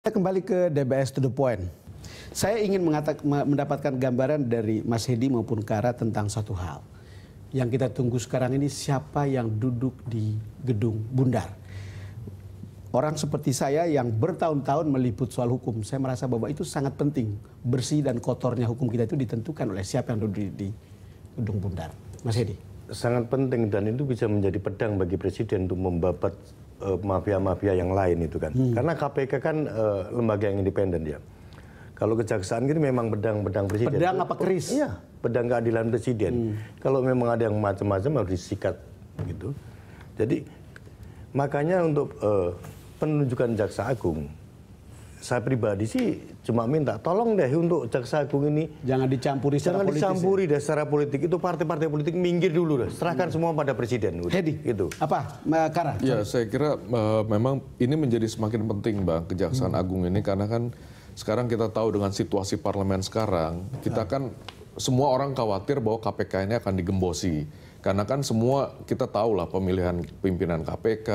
Kita kembali ke DBS to the point. Saya ingin mendapatkan gambaran dari Mas Hedi maupun Kara tentang satu hal. Yang kita tunggu sekarang ini siapa yang duduk di gedung Bundar. Orang seperti saya yang bertahun-tahun meliput soal hukum, saya merasa bahwa itu sangat penting. Bersih dan kotornya hukum kita itu ditentukan oleh siapa yang duduk di gedung Bundar. Mas Hedi. Sangat penting dan itu bisa menjadi pedang bagi Presiden untuk membabat mafia-mafia yang lain itu kan. Karena KPK kan lembaga yang independen ya. Kalau kejaksaan gitu memang pedang Presiden. Pedang apa keris? Iya, pedang keadilan Presiden. Kalau memang ada yang macam-macam harus disikat gitu. Jadi makanya untuk penunjukan Jaksa Agung, saya pribadi sih cuma minta tolong deh untuk Jaksa Agung ini jangan dicampuri secara politis. Jangan dicampuri deh secara politik. Itu partai-partai politik minggir dulu deh. Serahkan semua pada Presiden. Hedi, gitu. Apa, Kara? Ya, saya kira memang ini menjadi semakin penting, Bang, Kejaksaan Agung ini karena kan sekarang kita tahu dengan situasi parlemen sekarang, kita kan semua orang khawatir bahwa KPK ini akan digembosi. Karena kan semua kita tahu lah pemilihan pimpinan KPK,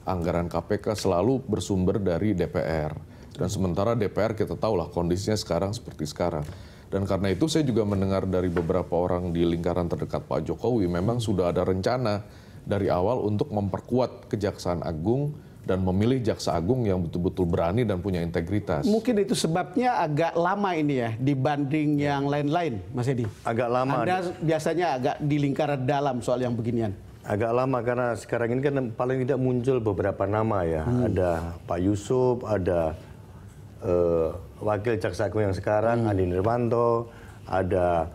anggaran KPK selalu bersumber dari DPR. Dan sementara DPR kita tahu lah kondisinya sekarang seperti sekarang. Dan karena itu saya juga mendengar dari beberapa orang di lingkaran terdekat Pak Jokowi memang sudah ada rencana dari awal untuk memperkuat Kejaksaan Agung dan memilih Jaksa Agung yang betul-betul berani dan punya integritas. Mungkin itu sebabnya agak lama ini ya dibanding yang lain-lain, Mas Hedi. Agak lama. Anda biasanya agak di lingkaran dalam soal yang beginian. Agak lama karena sekarang ini kan paling tidak muncul beberapa nama ya. Ada Pak Yusuf, ada Wakil Jaksa Agung yang sekarang, Andi Nirwanto, ada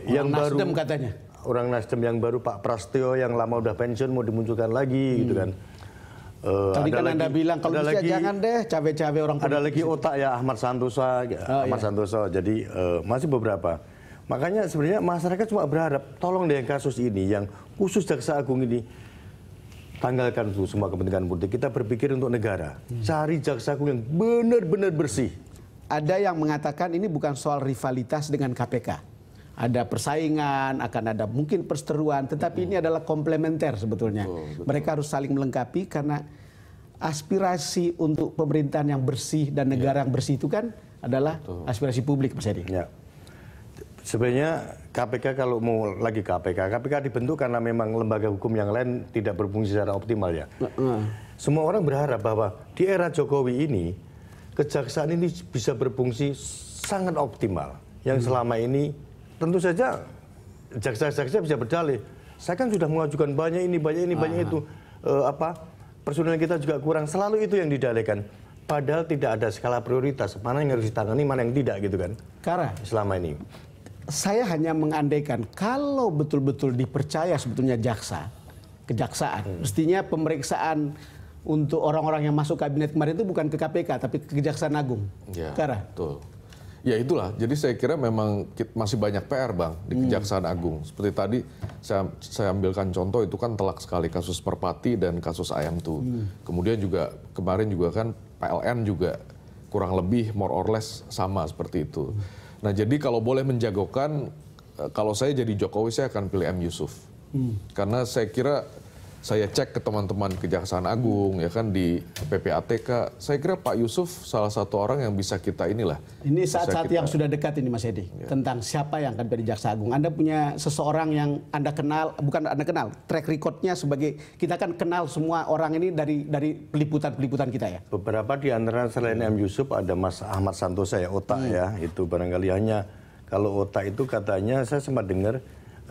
yang baru. Nasdem katanya. Orang Nasdem yang baru Pak Prasetyo yang lama udah pensiun mau dimunculkan lagi gitu kan. Tadi kan Anda bilang kalau bisa jangan deh cawe-cawe orang politik. Ada lagi otak ya Ahmad Santoso. Jadi masih beberapa. Makanya sebenarnya masyarakat cuma berharap tolong deh kasus ini yang khusus Jaksa Agung ini tanggalkan tuh semua kepentingan politik. Kita berpikir untuk negara. Cari Jaksa Agung yang benar-benar bersih. Ada yang mengatakan ini bukan soal rivalitas dengan KPK. Ada persaingan, akan ada mungkin perseteruan, tetapi ini adalah komplementer sebetulnya. Betul. Mereka harus saling melengkapi karena aspirasi untuk pemerintahan yang bersih dan negara yang bersih itu kan adalah aspirasi publik, Mas Hedi. Ya. Sebenarnya KPK kalau mau lagi KPK dibentuk karena memang lembaga hukum yang lain tidak berfungsi secara optimal ya. Semua orang berharap bahwa di era Jokowi ini kejaksaan ini bisa berfungsi sangat optimal. Yang selama ini tentu saja jaksa-jaksa bisa berdalih. Saya kan sudah mengajukan banyak ini itu. Personel kita juga kurang. Selalu itu yang didalihkan. Padahal tidak ada skala prioritas. Mana yang harus ditangani, mana yang tidak gitu kan. Karena selama ini. Saya hanya mengandaikan kalau betul-betul dipercaya sebetulnya kejaksaan. Mestinya pemeriksaan untuk orang-orang yang masuk kabinet kemarin itu bukan ke KPK tapi ke Kejaksaan Agung. Ya, Karena betul. Ya itulah, jadi saya kira memang masih banyak PR, Bang, di Kejaksaan Agung. Seperti tadi saya ambilkan contoh itu kan telak sekali kasus Merpati dan kasus Ayam Tuh. Kemudian juga kemarin juga kan PLN juga kurang lebih more or less sama seperti itu. Nah jadi kalau boleh menjagokan, kalau saya jadi Jokowi saya akan pilih M. Yusuf. Karena saya kira saya cek ke teman-teman Kejaksaan Agung ya kan di PPATK, saya kira Pak Yusuf salah satu orang yang bisa kita inilah. Ini saat-saat yang sudah dekat ini Mas Hedi, tentang siapa yang akan menjadi Jaksa Agung. Anda punya seseorang yang Anda kenal, bukan Anda kenal, track recordnya sebagai, kita kan kenal semua orang ini dari peliputan-peliputan kita ya. Beberapa di antara selain M. Yusuf ada Mas Ahmad Santoso ya, otak ya, itu barangkali hanya, kalau otak itu katanya saya sempat dengar,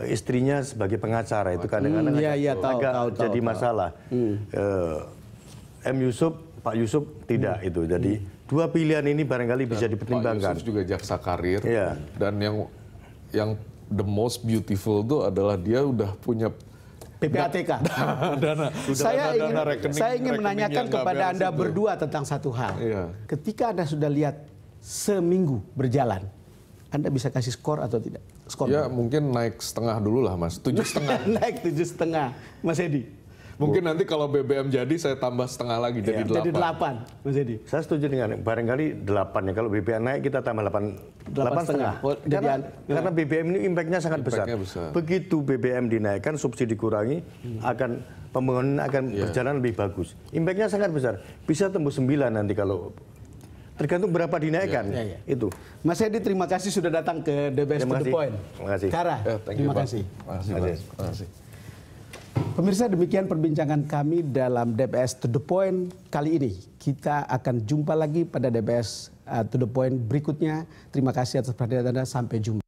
istrinya sebagai pengacara itu kadang-kadang agak jadi masalah. M. Yusuf, Pak Yusuf tidak itu. Jadi dua pilihan ini barangkali bisa dipertimbangkan. Pak Yusuf juga jaksa karir dan yang the most beautiful itu adalah dia udah punya PPATK. Saya ingin menanyakan kepada Anda berdua tentang satu hal. Ketika Anda sudah lihat seminggu berjalan, Anda bisa kasih skor atau tidak? Skor ya mungkin naik setengah dulu lah Mas, 7,5. Naik 7,5, Mas Hedi. Mungkin nanti kalau BBM jadi saya tambah setengah lagi jadi 8. Jadi 8, Mas Hedi. Saya setuju dengan barangkali 8 ya. Kalau BBM naik kita tambah 8,5. Karena BBM ini impactnya sangat besar. Begitu BBM dinaikkan, subsidi dikurangi, akan pembangunan akan berjalan lebih bagus. Impactnya sangat besar. Bisa tembus 9 nanti kalau Tergantung berapa dinaikkan. Itu. Mas Hedi, terima kasih sudah datang ke DBS to the Point. Terima kasih. Kara, terima kasih. Terima kasih. Pemirsa, demikian perbincangan kami dalam DBS to the Point kali ini. Kita akan jumpa lagi pada DBS to the Point berikutnya. Terima kasih atas perhatian Anda. Sampai jumpa.